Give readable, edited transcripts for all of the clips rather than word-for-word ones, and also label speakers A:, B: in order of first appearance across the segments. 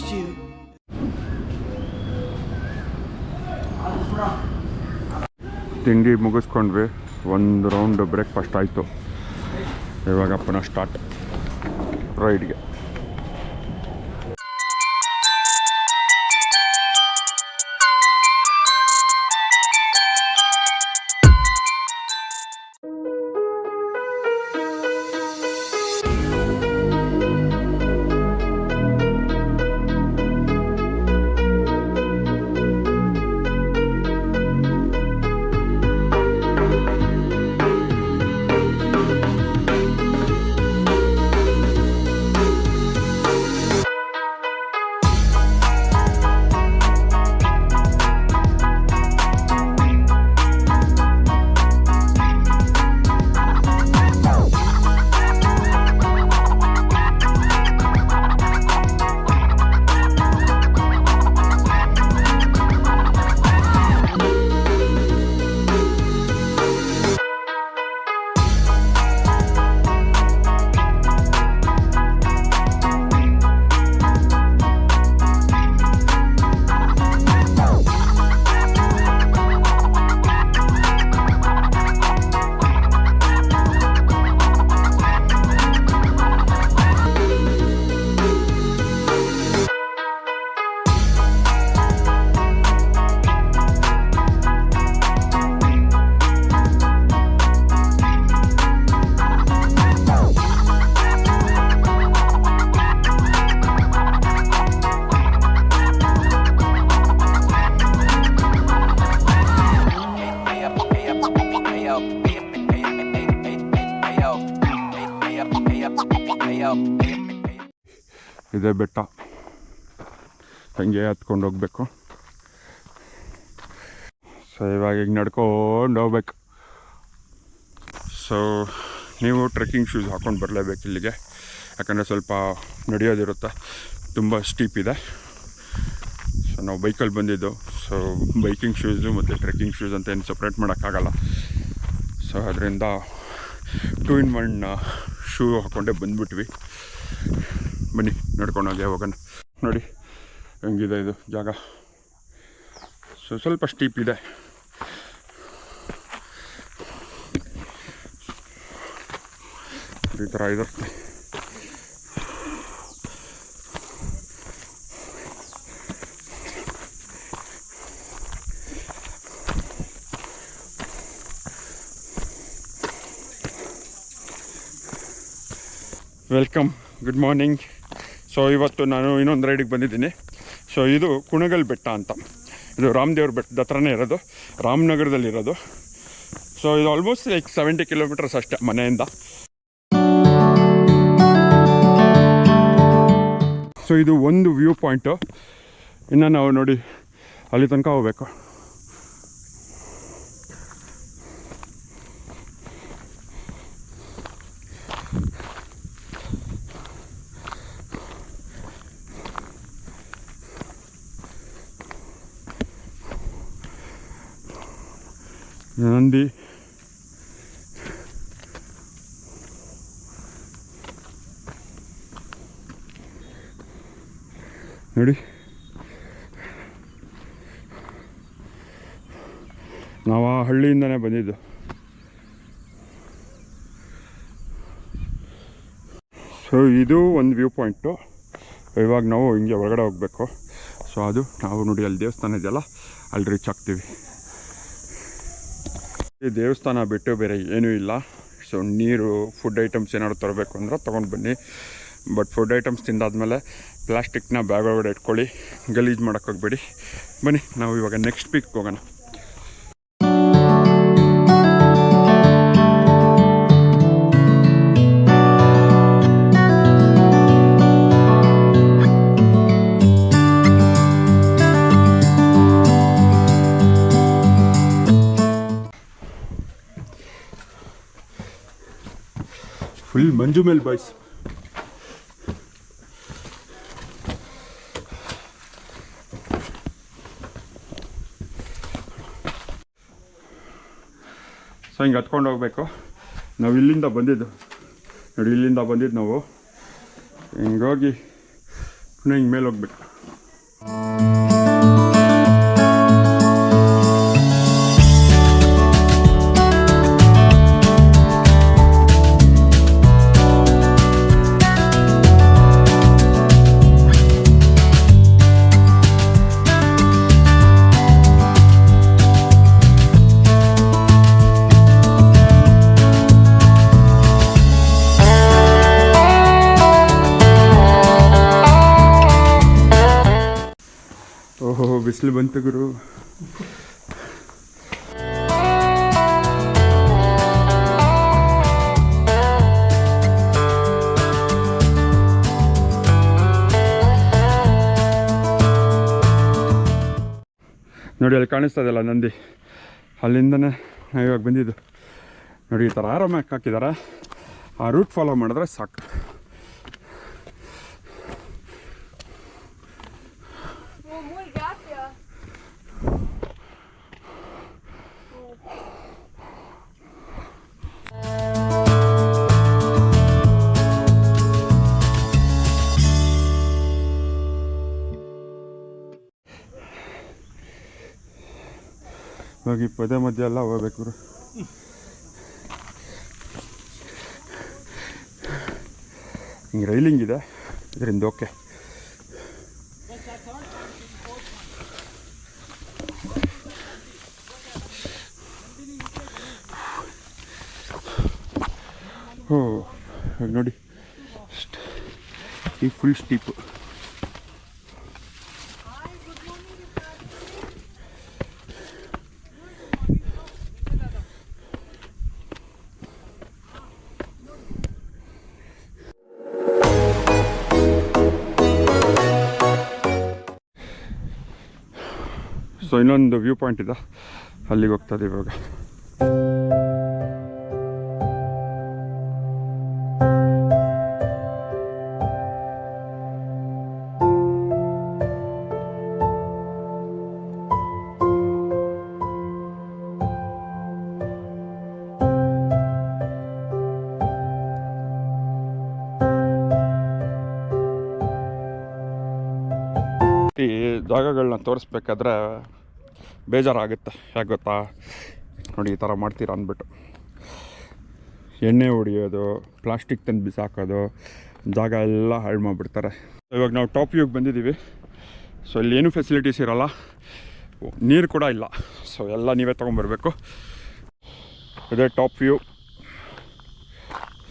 A: missed you.
B: ತಿಂಡಿ ಮುಗಿಸ್ಕೊಂಡ್ವಿ, ಒಂದು round breakfast ಆಯಿತು. ಇವಾಗ ಪುನಃ ಸ್ಟಾರ್ಟ್ ರೈಡ್ಗೆ. ಇದೇ ಬೆಟ್ಟ, ಹಂಗೆ ಹತ್ಕೊಂಡು ಹೋಗ್ಬೇಕು. ಸೊ ಇವಾಗ ಈಗ ನಡ್ಕೊಂಡು ಹೋಗ್ಬೇಕು. ಸೊ ನೀವು ಟ್ರೆಕ್ಕಿಂಗ್ ಶೂಸ್ ಹಾಕ್ಕೊಂಡು ಬರಲೇಬೇಕು ಇಲ್ಲಿಗೆ, ಯಾಕಂದರೆ ಸ್ವಲ್ಪ ನಡೆಯೋದಿರುತ್ತೆ, ತುಂಬ ಸ್ಟೀಪ್ ಇದೆ. ಸೊ ನಾವು ಬೈಕಲ್ಲಿ ಬಂದಿದ್ದು, ಸೊ ಬೈಕಿಂಗ್ ಶೂಸು ಮತ್ತು ಟ್ರೆಕ್ಕಿಂಗ್ ಶೂಸ್ ಅಂತ ಏನು ಸಪ್ರೇಟ್ ಮಾಡೋಕ್ಕಾಗಲ್ಲ. ಸೊ ಅದರಿಂದ 2-in-1 ಶೂ ಹಾಕ್ಕೊಂಡೇ ಬಂದುಬಿಟ್ವಿ. ಬನ್ನಿ ನಡ್ಕೊಂಡೋಗಿ ಹೋಗೋಣ. ನೋಡಿ ಹೆಂಗಿದೆ ಇದು ಜಾಗ. ಸೊ ಸ್ವಲ್ಪ ಸ್ಟೀಪ್ ಇದೆ. ಈ ಥರ ಇರುತ್ತೆ. Welcome, good morning. ಸೊ ಇವತ್ತು ನಾನು ಇನ್ನೊಂದು ರೈಡಿಗೆ ಬಂದಿದ್ದೀನಿ. ಸೊ ಇದು ಕುಣಗಲ್ ಬೆಟ್ಟ ಅಂತ. ಇದು ರಾಮದೇವ್ರ ಬೆಟ್ಟದ ಹತ್ರನೇ ಇರೋದು, ರಾಮನಗರದಲ್ಲಿರೋದು. ಸೊ ಇದು ಆಲ್ಮೋಸ್ಟ್ ಲೈಕ್ 70 ಕಿಲೋಮೀಟರ್ಸ್ ಅಷ್ಟೇ ಮನೆಯಿಂದ. ಸೊ ಇದು ಒಂದು ವ್ಯೂ ಪಾಯಿಂಟು. ಇನ್ನು ನಾವು ನೋಡಿ ಅಲ್ಲಿ ತನಕ ಹೋಗ್ಬೇಕು. ನಂದಿ, ನೋಡಿ ನಾವು ಆ ಹಳ್ಳಿಯಿಂದನೇ ಬಂದಿದ್ದು. ಸೊ ಇದು ಒಂದು ವ್ಯೂ ಪಾಯಿಂಟು. ಇವಾಗ ನಾವು ಹಿಂಗೆ ಹೊರಗಡೆ ಹೋಗಬೇಕು. ಸೊ ಅದು ನಾವು ನೋಡಿ ಅಲ್ಲಿ ದೇವಸ್ಥಾನ ಇದೆಯಲ್ಲ, ಅಲ್ಲಿ ರೀಚ್ ಆಗ್ತೀವಿ. ಈ ದೇವಸ್ಥಾನ ಬಿಟ್ಟು ಬೇರೆ ಏನೂ ಇಲ್ಲ. ಸೊ ನೀರು, ಫುಡ್ ಐಟಮ್ಸ್ ಏನಾದ್ರು ತರಬೇಕು ಅಂದ್ರೆ ತೊಗೊಂಡು ಬನ್ನಿ. ಬಟ್ ಫುಡ್ ಐಟಮ್ಸ್ ತಿಂದಾದ್ಮೇಲೆ ಪ್ಲಾಸ್ಟಿಕ್ನ ಬ್ಯಾಗ್ ಒಳಗಡೆ ಇಟ್ಕೊಳ್ಳಿ, ಗಲೀಜು ಮಾಡೋಕ್ಕೆ ಹೋಗ್ಬೇಡಿ. ಬನ್ನಿ ನಾವು ಇವಾಗ ನೆಕ್ಸ್ಟ್ ಪೀಕ್ ಹೋಗೋಣ. ಫುಲ್ ಮಂಜು ಮೇಲೆ ಬಾಯ್ಸ್. ಸೊ ಹಿಂಗೆ ಹತ್ಕೊಂಡು ಹೋಗ್ಬೇಕು. ನಾವು ಇಲ್ಲಿಂದ ಬಂದಿದ್ದು ನೋಡಿ, ಇಲ್ಲಿಂದ ಬಂದಿದ್ದು ನಾವು ಹಿಂಗೋಗಿ ಪುನಃ ಹಿಂಗೆ ಮೇಲೆ ಹೋಗ್ಬೇಕು. ಓಹೋ ಬಿಸಿಲು ಬಂತು ಗುರು. ನೋಡಿ ಅಲ್ಲಿ ಕಾಣಿಸ್ತದಲ್ಲ ನಂದಿ, ಅಲ್ಲಿಂದನೇ ನಾವು ಇವಾಗ ಬಂದಿದ್ದು. ನೋಡಿ ಈ ಥರ ಆರೋ ಮ್ಯಾಕ್ ಹಾಕಿದ್ದಾರೆ, ಆ ರೂಟ್ ಫಾಲೋ ಮಾಡಿದ್ರೆ ಸಾಕು. ಹೋಗಿ ಪದೇ ಮಧ್ಯೆ ಎಲ್ಲ ಹೋಗ್ಬೇಕು. ಹಿಂಗೆ ರೈಲಿಂಗ್ ಇದೆ, ಇದರಿಂದ ಓಕೆ. ಓ ನೋಡಿ ಈ ಫುಲ್ ಸ್ಟೀಪು. ಸೊ ಇನ್ನೊಂದು ವ್ಯೂ ಪಾಯಿಂಟ್ ಇದೆ, ಅಲ್ಲಿಗೆ ಹೋಗ್ತದೆ ಇವಾಗ. ಈ ಜಾಗಗಳನ್ನ ತೋರಿಸ್ಬೇಕಾದ್ರೆ ಬೇಜಾರಾಗುತ್ತೆ. ಯಾಕೆ ಗೊತ್ತಾ, ನೋಡಿ ಈ ಥರ ಮಾಡ್ತೀರಾ ಅಂದ್ಬಿಟ್ಟು ಎಣ್ಣೆ ಹೊಡಿಯೋದು, ಪ್ಲಾಸ್ಟಿಕ್ ತಂದು ಬಿಸಾಕೋದು, ಜಾಗ ಎಲ್ಲ ಹಾಳು ಮಾಡಿಬಿಡ್ತಾರೆ. ಇವಾಗ ನಾವು ಟಾಪ್ ವ್ಯೂಗೆ ಬಂದಿದ್ದೀವಿ. ಸೊ ಇಲ್ಲಿ ಏನೂ ಫೆಸಿಲಿಟೀಸ್ ಇರೋಲ್ಲ, ನೀರು ಕೂಡ ಇಲ್ಲ. ಸೊ ಎಲ್ಲ ನೀವೇ ತೊಗೊಂಬರ್ಬೇಕು. ಇದೇ ಟಾಪ್ ವ್ಯೂ.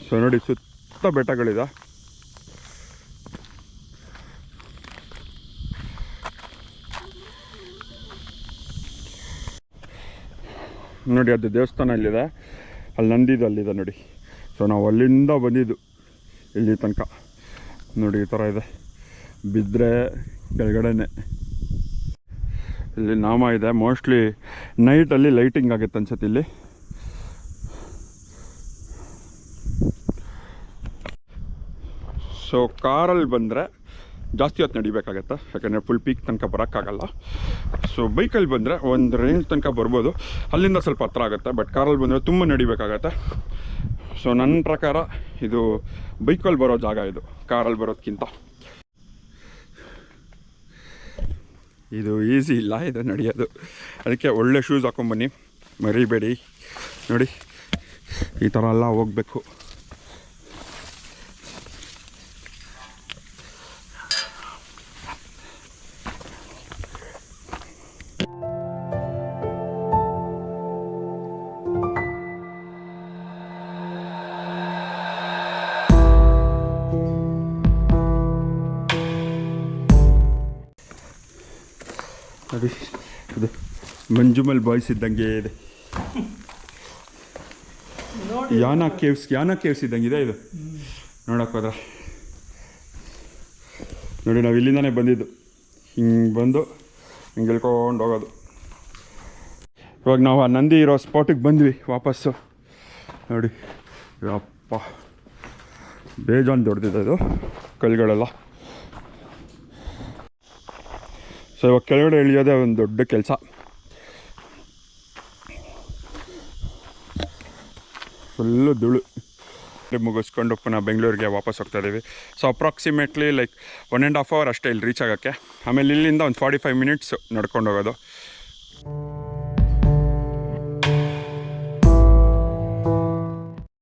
B: ಸೊ ನೋಡಿ ಸುತ್ತ ಬೆಟ್ಟಗಳಿದೆ. ನೋಡಿ ಅದು ದೇವಸ್ಥಾನ ಇಲ್ಲಿದೆ, ಅಲ್ಲಿ ನಂದಿದು ಅಲ್ಲಿದೆ ನೋಡಿ. ಸೊ ನಾವು ಅಲ್ಲಿಂದ ಬಂದಿದ್ದು ಇಲ್ಲಿ ತನಕ. ನೋಡಿ ಈ ಥರ ಇದೆ, ಬಿದ್ದರೆ ಕೆಳಗಡೆನೆ. ಇಲ್ಲಿ ನಾಮ ಇದೆ, ಮೋಸ್ಟ್ಲಿ ನೈಟಲ್ಲಿ ಲೈಟಿಂಗ್ ಆಗುತ್ತೆ ಅನ್ಸುತ್ತೆ ಇಲ್ಲಿ. ಸೊ ಕಾರಲ್ಲಿ ಬಂದರೆ ಜಾಸ್ತಿ ಹೊತ್ತು ನಡಿಬೇಕಾಗತ್ತೆ, ಯಾಕಂದರೆ ಫುಲ್ ಪೀಕ್ ತನಕ ಬರೋಕ್ಕಾಗಲ್ಲ. ಸೊ ಬೈಕಲ್ಲಿ ಬಂದರೆ ಒಂದು ರೇಂಜ್ ತನಕ ಬರ್ಬೋದು, ಅಲ್ಲಿಂದ ಸ್ವಲ್ಪ ಹತ್ರ ಆಗುತ್ತೆ. ಬಟ್ ಕಾರಲ್ಲಿ ಬಂದರೆ ತುಂಬ ನಡಿಬೇಕಾಗತ್ತೆ. ಸೊ ನನ್ನ ಪ್ರಕಾರ ಇದು ಬೈಕಲ್ಲಿ ಬರೋ ಜಾಗ ಇದು, ಕಾರಲ್ಲಿ ಬರೋದಕ್ಕಿಂತ. ಇದು ಈಸಿ ಇಲ್ಲ ಇದು ನಡೆಯೋದು, ಅದಕ್ಕೆ ಒಳ್ಳೆ ಶೂಸ್ ಹಾಕೊಂಬನ್ನಿ, ಮರಿಬೇಡಿ. ನೋಡಿ ಈ ಥರ ಎಲ್ಲ ಹೋಗಬೇಕು. ನೋಡಿ ಇದು ಮಂಜುಮಲ್ ಬಾಯ್ಸ್ ಇದ್ದಂಗೆ ಇದೆ. ಯಾನ ಕೇವ್ಸ್ ಇದ್ದಂಗಿದೆ ಇದು ನೋಡಕ್ಕೆ ಹೋದ್ರೆ. ನೋಡಿ ನಾವು ಇಲ್ಲಿಂದಾನೇ ಬಂದಿದ್ದು, ಹಿಂಗೆ ಬಂದು ಹಿಂಗೆ ಇಳ್ಕೊಂಡು ಹೋಗೋದು. ಇವಾಗ ನಾವು ಆ ನಂದಿ ಇರೋ ಸ್ಪಾಟಿಗೆ ಬಂದ್ವಿ ವಾಪಸ್ಸು. ನೋಡಿ ಅಪ್ಪ ಬೇಜಾನ್ ದೊಡ್ಡದಿದೆ ಇದು ಕಲ್ಲುಗಳೆಲ್ಲ. ಸೊ ಇವಾಗ ಕೆಳಗಡೆ ಇಳಿಯೋದೇ ಒಂದು ದೊಡ್ಡ ಕೆಲಸ. ಫುಲ್ಲು ಧೂಳು. ಮುಗಿಸ್ಕೊಂಡು ಪುನಃ ಬೆಂಗಳೂರಿಗೆ ವಾಪಸ್ ಹೋಗ್ತಾ ಇದ್ದೀವಿ. ಸೊ ಅಪ್ರಾಕ್ಸಿಮೇಟ್ಲಿ ಲೈಕ್ 1.5 hour ಅಷ್ಟೇ ಇಲ್ಲಿ ರೀಚ್ ಆಗೋಕ್ಕೆ. ಆಮೇಲೆ ಇಲ್ಲಿಂದ ಒಂದು 45 minutes ನಡ್ಕೊಂಡು ಹೋಗೋದು.